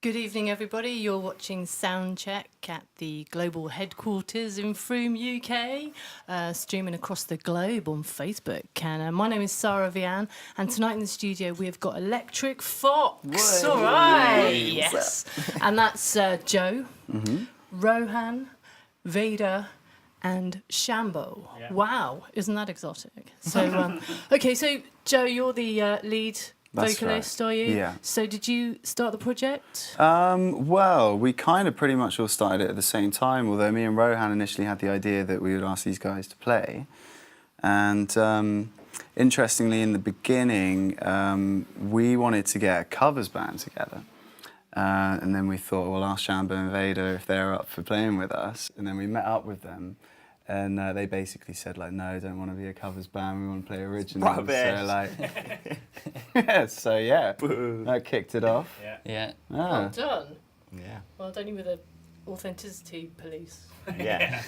Good evening, everybody. You're watching Soundcheck at the global headquarters in Frome, UK, streaming across the globe on Facebook. And my name is Sara Vian, and tonight in the studio we have got Electric Fox. Whoa. All right, yes. And that's Joe, Rohan, Veda and Shambo. Yeah. Wow, isn't that exotic? So, okay, so Joe, you're the lead vocalist, right. Are you? Yeah. So did you start the project? Well, we kind of pretty much all started it at the same time, although me and Rohan initially had the idea that we would ask these guys to play. And interestingly, in the beginning, we wanted to get a covers band together. And then we thought, well, ask Shambo and Veda if they're up for playing with us. And then we met up with them. And they basically said, like, no, don't want to be a covers band, we want to play originals. Rubbish. So, like, that kicked it off. Yeah. Well done. Yeah. Well done you with the authenticity police. Yeah.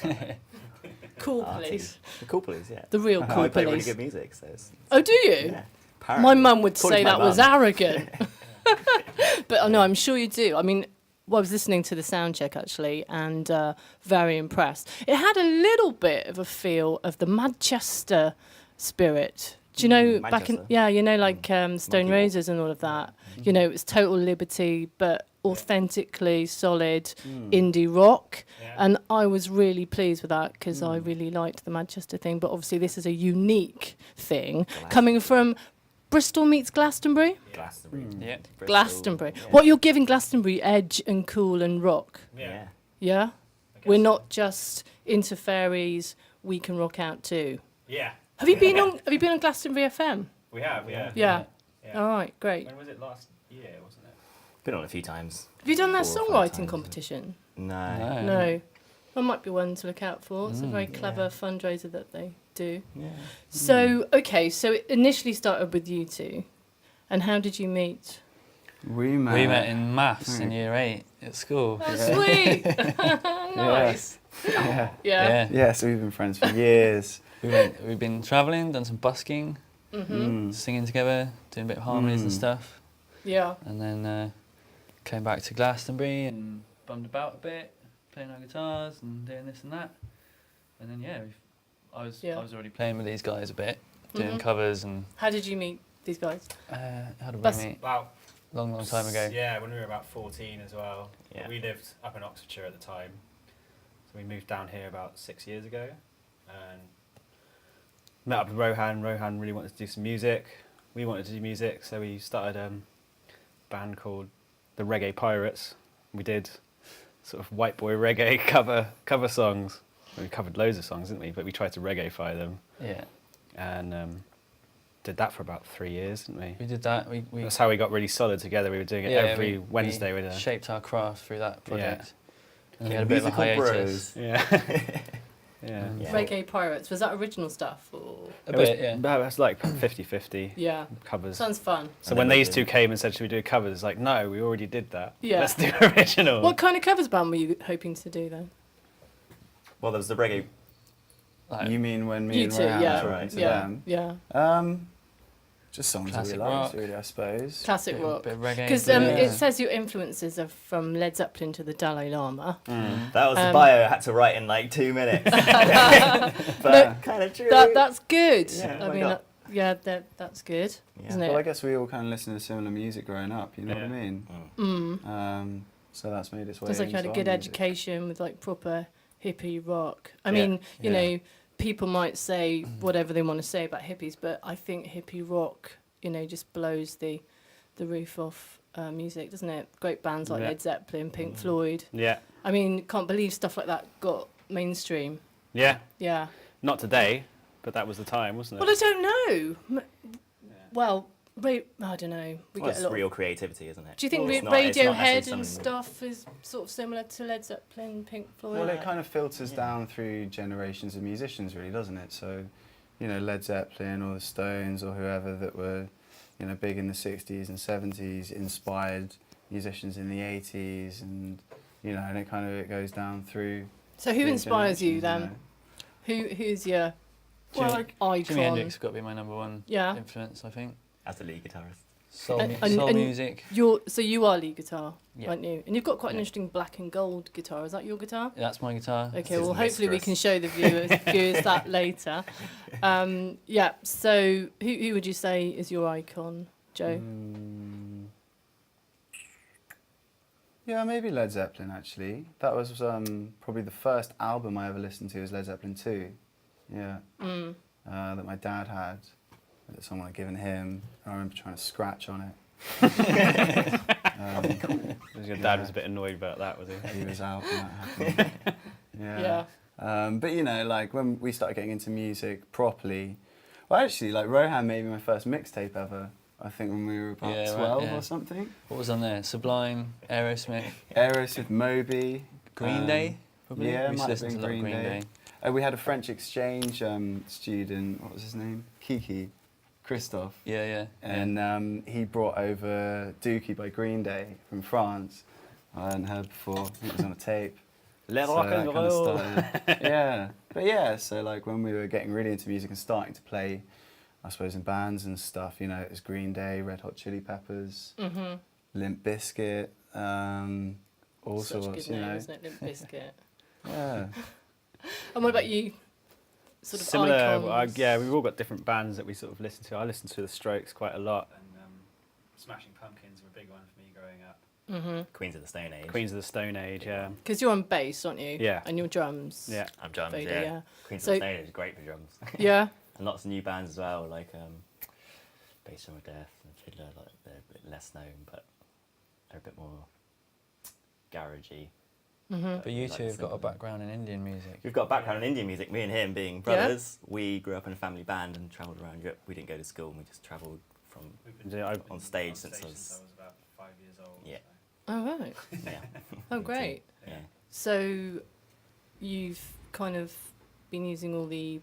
Cool police. The cool police, yeah. The real cool I play police. really good music, so it's, Oh, do you? yeah. My mum would According say to my that was mum. arrogant. But no, I'm sure you do. I mean, well, I was listening to the soundcheck actually, and very impressed. It had a little bit of a feel of the Manchester spirit. Do you know back in like Stone Roses and all of that? You know, it was total liberty, but authentically solid indie rock. Yeah. And I was really pleased with that because I really liked the Manchester thing. But obviously, this is a unique thing coming from Bristol meets Glastonbury. Glastonbury. Yeah. Bristol. Glastonbury. Yeah. What you're giving Glastonbury, edge and cool and rock. Yeah. Yeah? We're not just into fairies, we can rock out too. Yeah. Have you been on Glastonbury FM? We have, yeah. Yeah. Yeah. All right, great. When was it last year, wasn't it? Been on a few times. Have you done that 4 or 5 songwriting times. competition? No. No. That might be one to look out for. It's a very clever fundraiser that they do. Yeah. So, okay, so it initially started with you two. And how did you meet? We met in maths in year 8 at school. Oh, sweet! Nice. Yeah. Yeah, so we've been friends for years. We've been travelling, done some busking, Mm-hmm. singing together, doing a bit of harmonies and stuff. Yeah. And then came back to Glastonbury and bummed about a bit, playing our guitars and doing this and that. And then I was already playing with these guys a bit, doing covers and. How did you meet these guys? How did Bus- we meet? Wow. Long time ago. Yeah, when we were about 14 as well. Yeah. We lived up in Oxfordshire at the time. So we moved down here about 6 years ago and met up with Rohan. Rohan really wanted to do some music. We wanted to do music, so we started a band called the Reggae Pirates. We did sort of white boy reggae cover songs. We covered loads of songs, didn't we? But we tried to reggae-fy them. Yeah. And did that for about 3 years, didn't we? We did that. We That's how we got really solid together. We were doing it every Wednesday with a... shaped our craft through that project. And we Yeah, had a bit of a musical hiatus. bros. Yeah. Yeah. Yeah. Reggae Pirates. Was that original stuff? Or? A bit, yeah. It's like 50-50 Yeah. covers. Sounds fun. So And when then we these two did- came and said, should we do covers? It's like, no, we already did that. Yeah. Let's do original. What kind of covers band were you hoping to do then? Well, there was the reggae. Like, You mean when me You and two, Rohan yeah. were Right. talking to Yeah. them? Yeah. Just songs Classic that we liked, rock. really, I suppose. Classic rock. bit of reggae. Because Yeah. it says your influences are from Led Zeppelin to the Dalai Lama. That was the bio I had to write in like 2 minutes. But kind of true. That's good. Yeah, I why mean, not? that's good, Yeah. isn't Well, I it? guess we all kind of listened to similar music growing up, you know what I mean? So that's made its way Sounds like you had a into good our music. education with like proper hippie rock. I Yeah. mean, you Yeah. know, people might say whatever they want to say about hippies, but I think hippie rock, you know, just blows the roof off music, doesn't it? Great bands like Yeah. Led Zeppelin, Pink Floyd. Yeah. I mean, can't believe stuff like that got mainstream. Yeah. Yeah. Not today, but that was the time, wasn't it? Well, I don't know. Well, I don't know. We Well, get it's a lot. real creativity, isn't it? Do you think It's not necessarily Radiohead and something- stuff is sort of similar to Led Zeppelin, Pink Floyd? Well, it kind of filters down through generations of musicians, really, doesn't it? So, you know, Led Zeppelin or the Stones or whoever that were, you know, big in the 60s and 70s inspired musicians in the 80s, and, you know, and it goes down through. So who through inspires you generations, then? Who's your Jimi icon? Hendrix got to be my number one Yeah. influence, I think. As the lead guitarist. Soul, And- soul and music. So you are lead guitar, Yeah. aren't you? And you've got quite an Yeah. interesting black and gold guitar. Is that your guitar? That's my guitar. Okay, his well, hopefully we mistress. can show the viewers that later. Yeah, so who would you say is your icon, Joe? Yeah, maybe Led Zeppelin, actually. That was probably the first album I ever listened to was Led Zeppelin 2. Yeah. That my dad had, that someone had given him. I remember trying to scratch on it. Your dad was a bit annoyed about that, was he? He was out when that happened. Yeah. But you know, like when we started getting into music properly, well, actually, like Rohan made me my first mixtape ever. I think when we were about Yeah, right, 12 yeah. or something. What was on there? Sublime, Aerosmith, Aerosmith, Moby. Green Day, probably. Yeah, we used to might have listen to been a lot of Green Green Day. Day. We had a French exchange student. What was his name? Kiki, Christophe. Yeah, yeah. And he brought over Dookie by Green Day from France. I hadn't heard before. I think it was on a tape. Le So rock that and kinda roll. started- yeah. But yeah, so like when we were getting really into music and starting to play, I suppose in bands and stuff, you know, it was Green Day, Red Hot Chili Peppers, Limp Bizkit, all Such a sorts, good you name, know. isn't it? Limp Bizkit. Yeah. And what about you? Sort of Similar. icons. Yeah, we've all got different bands that we sort of listen to. I listen to the Strokes quite a lot, and Smashing Pumpkins were a big one for me growing up. Queens of the Stone Age. Queens of the Stone Age, yeah. Because you're on bass, aren't you? Yeah. And your drums. Yeah. I'm drums, Veda, yeah. yeah. Queens So- of the Stone Age is great for drums. Yeah. And lots of new bands as well, like Bass Drum of Death and Fiddler. Like they're a bit less known, but they're a bit more garagey. But you like two have got a simple. background in Indian music. We've got a background in Indian music. Me and him being brothers, we grew up in a family band and travelled around Europe. We didn't go to school, and we just travelled from We've been doing, I've on stage since I was about 5 years old. Yeah. Oh, right. yeah. Oh, great. Yeah. So you've kind of been using all the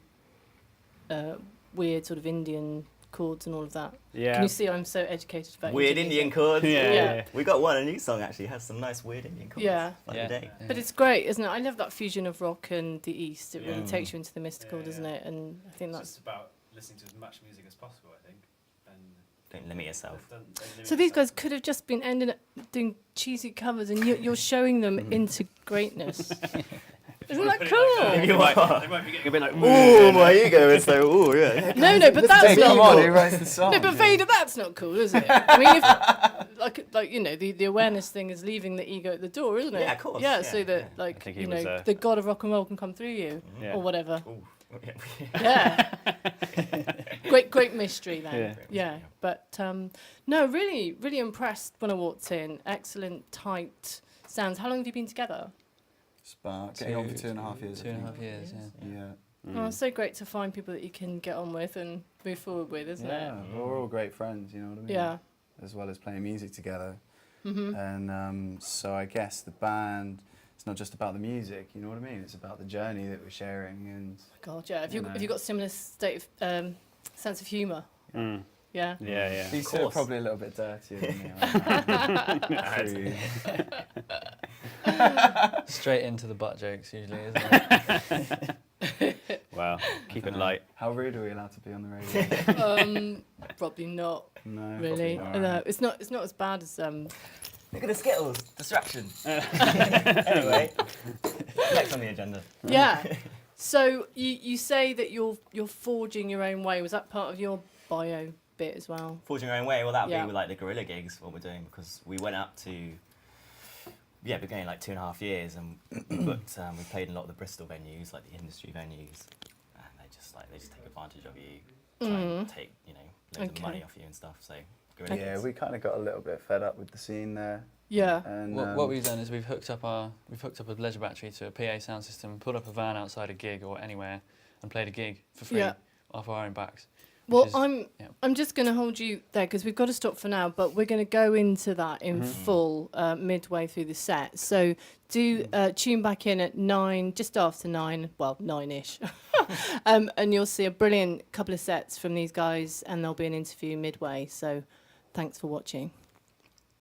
weird sort of Indian chords and all of that. Yeah. Can you see I'm so educated about Weird Indian music? chords. Yeah. We got one. A new song actually has some nice weird Indian chords. Yeah. Like Yeah. the day. But it's great, isn't it? I love that fusion of rock and the East. It really Yeah. takes you into the mystical, Yeah, doesn't yeah. it? And I think that's... about listening to as much music as possible, I think. And Don't limit yourself. So these guys could have just been ending up doing cheesy covers, and you're showing them into greatness. Isn't that cool? You are. They might be getting a bit like, Ooh, my ego is so. Ooh, yeah. No, but that's Hey, come not on, who cool. writes the song? No, but Veda, that's not cool, is it? I mean, if, like you know, the awareness thing is leaving the ego at the door, isn't it? Yeah, of course, Yeah, yeah, so that yeah. I like think he you was, know, the god of rock and roll can come through you, Yeah. or whatever. Ooh. Yeah. great mystery then. Yeah. But no, really impressed when I walked in. Excellent, tight sounds. How long have you been together? It's about getting on for 2.5 years. I 2.5 think. years, yeah. Yeah. Oh, it's so great to find people that you can get on with and move forward with, isn't Yeah, it? we're all great friends, you know what I mean? Yeah. As well as playing music together. And so I guess the band, it's not just about the music, you know what I mean? It's about the journey that we're sharing and... God, yeah. Have you You know. got similar state of sense of humour? Mm. Yeah. Yeah, yeah. These two are course. probably a little bit dirtier than me. I reckon. Straight into the butt jokes usually, isn't it? Wow. Keep it light. How rude are we allowed to be on the radio? Probably not No, really. probably not. No, it's not as bad as Look at the Skittles. Distraction. Anyway, next on the agenda. yeah. So you say that you're forging your own way. Was that part of your bio bit as well? Forging our own way. Well, that would Yeah. be with, like the guerrilla gigs, what we're doing, because we went up to, we're going like 2.5 years, and but we played in a lot of the Bristol venues, like the industry venues, and they just take advantage of you, try and take loads of money off you and stuff. So guerrilla Yeah, gigs. we kind of got a little bit fed up with the scene there. Yeah. And What we've done is we've hooked up a leisure battery to a PA sound system, pulled up a van outside a gig or anywhere, and played a gig for free Yeah. off our own backs. Well, is- yeah. I'm just going to hold you there because we've got to stop for now, but we're going to go into that in full midway through the set. So do tune back in at 9, just after 9, well, 9-ish. And you'll see a brilliant couple of sets from these guys, and there'll be an interview midway. So thanks for watching.